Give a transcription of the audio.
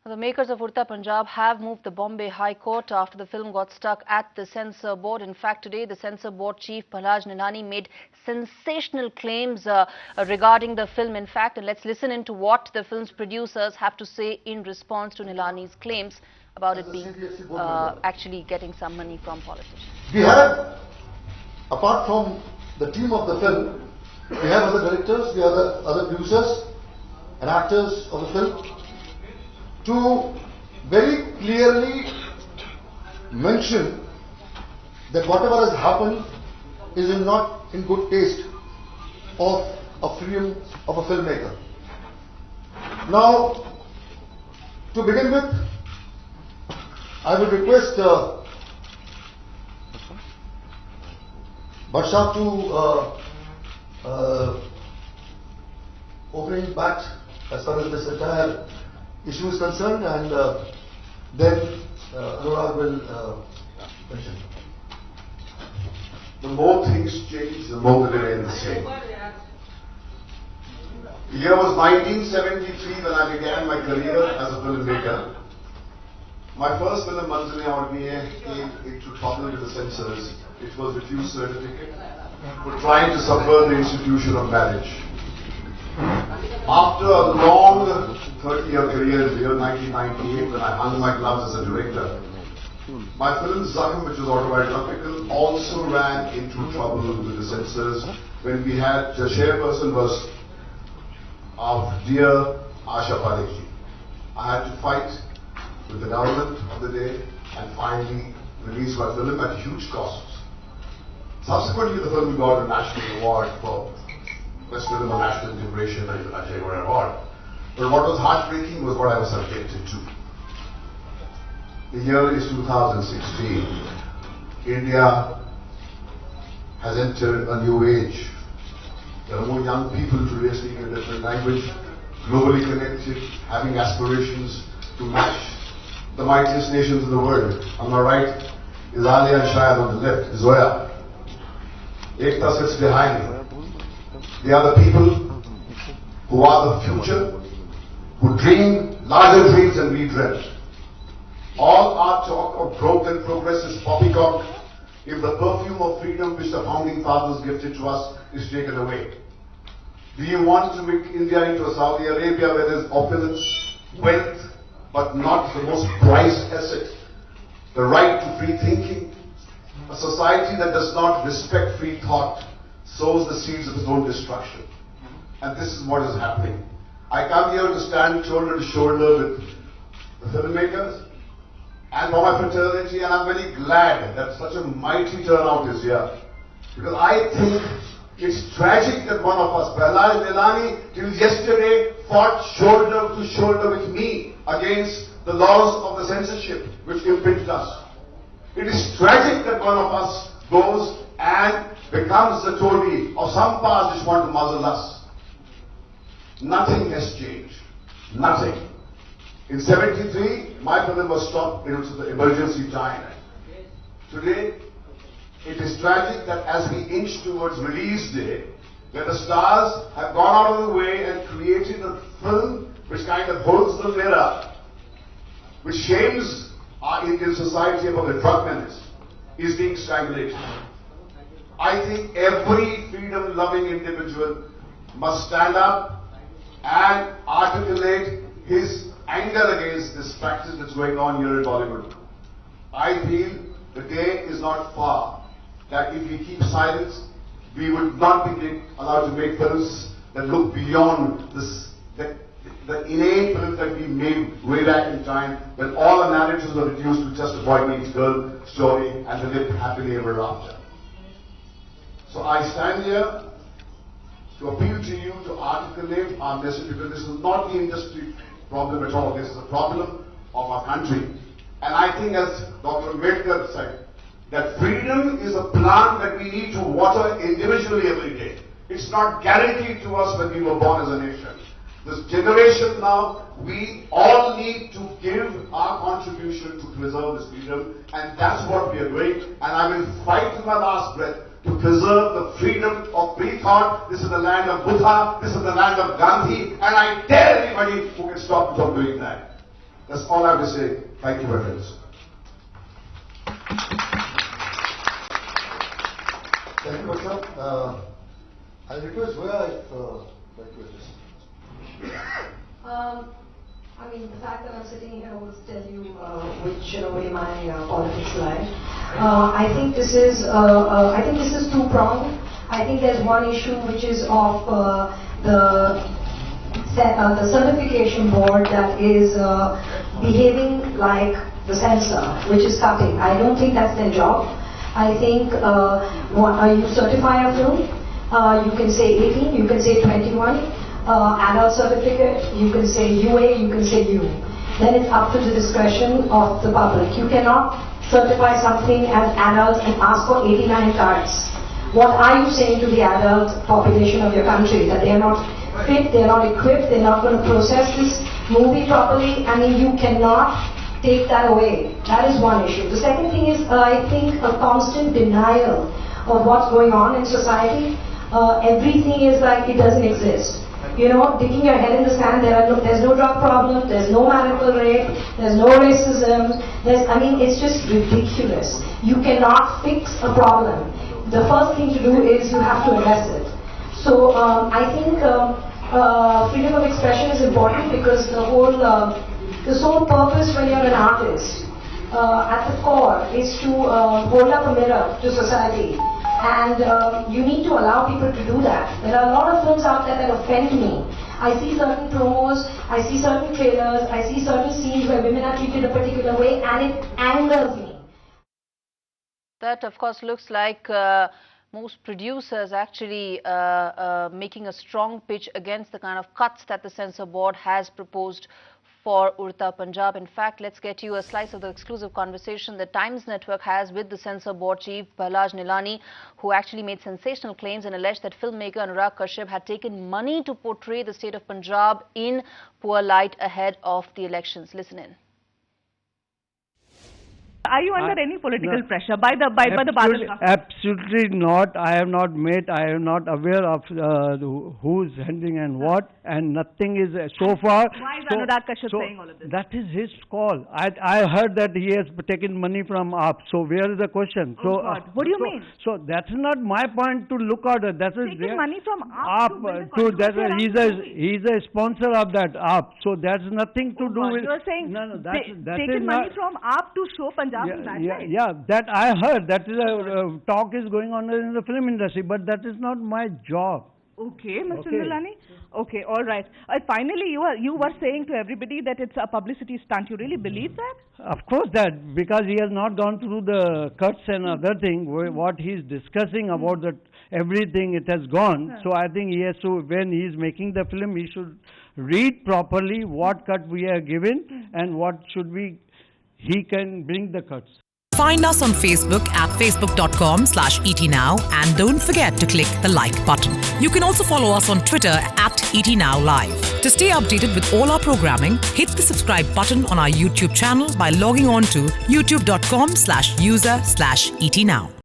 The makers of Udta Punjab have moved the Bombay High Court after the film got stuck at the Censor Board. In fact, today the Censor Board chief Prahlad Nilani made sensational claims regarding the film. In fact, and let's listen into what the film's producers have to say in response to Nilani's claims about it being actually getting some money from politicians. We have, apart from the team of the film, we have other directors, we have other producers and actors of the film to very clearly mention that whatever has happened is not in good taste of a film, of a filmmaker. Now, to begin with, I would request Barsha to opening back as far as this entire issue is concerned, and then Anurag will mention. The more things change, the more they remain the same. The year was 1973 when I began my career as a filmmaker. My first film, Manzile Aurniye, came into trouble with the censors. It was refused certificate for trying to subvert the institution of marriage. After a long 30-year career in the year 1998, when I hung my gloves as a director, my film Zakham, which was autobiographical, also ran into trouble with the censors when we had, the chairperson was our dear Asha Parekh. I had to fight with the government of the day and finally release my film at huge costs. Subsequently, the film got a national award for Best Film of National Integration and the National Award. But what was heartbreaking was what I was subjected to. The year is 2016. India has entered a new age. There are more young people today speaking a different language, globally connected, having aspirations to match the mightiest nations in the world. On my right is Alia and Shahid, on the left is Zoya. Ekta sits behind me. They are the people who are the future, who dream larger dreams than we dreamt. All our talk of growth and progress is poppycock if the perfume of freedom which the founding fathers gifted to us is taken away. Do you want to make India into a Saudi Arabia where there is opulence, wealth, but not the most prized asset, the right to free thinking? A society that does not respect free thought sows the seeds of its own destruction. And this is what is happening. I come here to stand shoulder to shoulder with the filmmakers and for my fraternity, and I'm very glad that such a mighty turnout is here. Because I think it's tragic that one of us, Prahlad Nilani, till yesterday fought shoulder to shoulder with me against the laws of the censorship which impinged us. It is tragic that one of us goes and becomes the toady of some powers which want to muzzle us. Nothing has changed. Nothing. In 73, my film was stopped. It was the emergency time. Today, it is tragic that as we inch towards release day, where the stars have gone out of the way and created a film which kind of holds the mirror, which shames our Indian society about the drug menace, is being strangulated. I think every freedom-loving individual must stand up and articulate his anger against this practice that's going on here in Bollywood. I feel the day is not far that if we keep silence, we would not be allowed to make films that look beyond this, the innate films that we made way back in time, when all the narratives were reduced to just a boy meets girl story and they lived happily ever after. So I stand here to appeal to you to articulate our message, because this is not the industry problem at all. This is a problem of our country. And I think, as Dr. Ambedkar said, that freedom is a plant that we need to water individually every day. It's not guaranteed to us when we were born as a nation. This generation now, we all need to give our contribution to preserve this freedom, and that's what we are doing. And I will fight to my last breath to preserve the freedom of free thought. This is the land of Buddha, this is the land of Gandhi, and I dare anybody who can stop me from doing that. That's all I have to say. Thank you, my friends. Thank you, Bhaksha. I'll request where I mean, the fact that I'm sitting here will tell you which way my politics lie. I think this is two-pronged. I think there's one issue which is of the certification board that is behaving like the censor, which is cutting. I don't think that's their job. I think you certify a film, you can say 18, you can say 21. Adult certificate, you can say UA, you can say U. Then it's up to the discretion of the public. You cannot certify something as adult and ask for 89 cards. What are you saying to the adult population of your country? That they are not fit, they are not equipped, they are not going to process this movie properly? I mean, you cannot take that away. That is one issue. The second thing is, I think, a constant denial of what's going on in society. Everything is like it doesn't exist. You know, digging your head in the sand, there's no drug problem, there's no marital rape, there's no racism, it's just ridiculous. You cannot fix a problem. The first thing to do is you have to address it. So I think freedom of expression is important because the sole purpose when you're an artist at the core is to hold up a mirror to society. And you need to allow people to do that. There are a lot of films out there that offend me. I see certain promos, I see certain trailers, I see certain scenes where women are treated a particular way and it angers me. That, of course, looks like most producers actually making a strong pitch against the kind of cuts that the censor board has proposed for Udta Punjab. In fact, let's get you a slice of the exclusive conversation the Times Network has with the censor board chief Prahlad Nilani, who actually made sensational claims and alleged that filmmaker Anurag Kashyap had taken money to portray the state of Punjab in poor light ahead of the elections. Listen in. Are you under any political pressure by the Badal government? Absolutely not. I have not met. I am not aware of who's handling and what, and nothing is so far. Why is Anurag Kashyap saying all of this? That is his call. I heard that he has taken money from AAP. So where is the question? Oh God. What do you mean? So that's not my point to look at it. That is taking money from AAP. He's a sponsor of that AAP. So that's nothing to do with. You're saying taking money from AAP to show Punjab. Yeah, that I heard. That is a talk is going on in the film industry, but that is not my job. Okay, Mr. Nilani. Okay, all right. Finally, you were saying to everybody that it's a publicity stunt. You really believe that? Of course, that because he has not gone through the cuts and other thing. What he's discussing about that everything, it has gone. So I think he has to, when he's making the film, he should read properly what cut we are given and what should we. He can bring the cuts. Find us on Facebook at facebook.com/ETNow and don't forget to click the like button. You can also follow us on Twitter at ETNowLive. To stay updated with all our programming, hit the subscribe button on our YouTube channel by logging on to youtube.com/user/ETNow.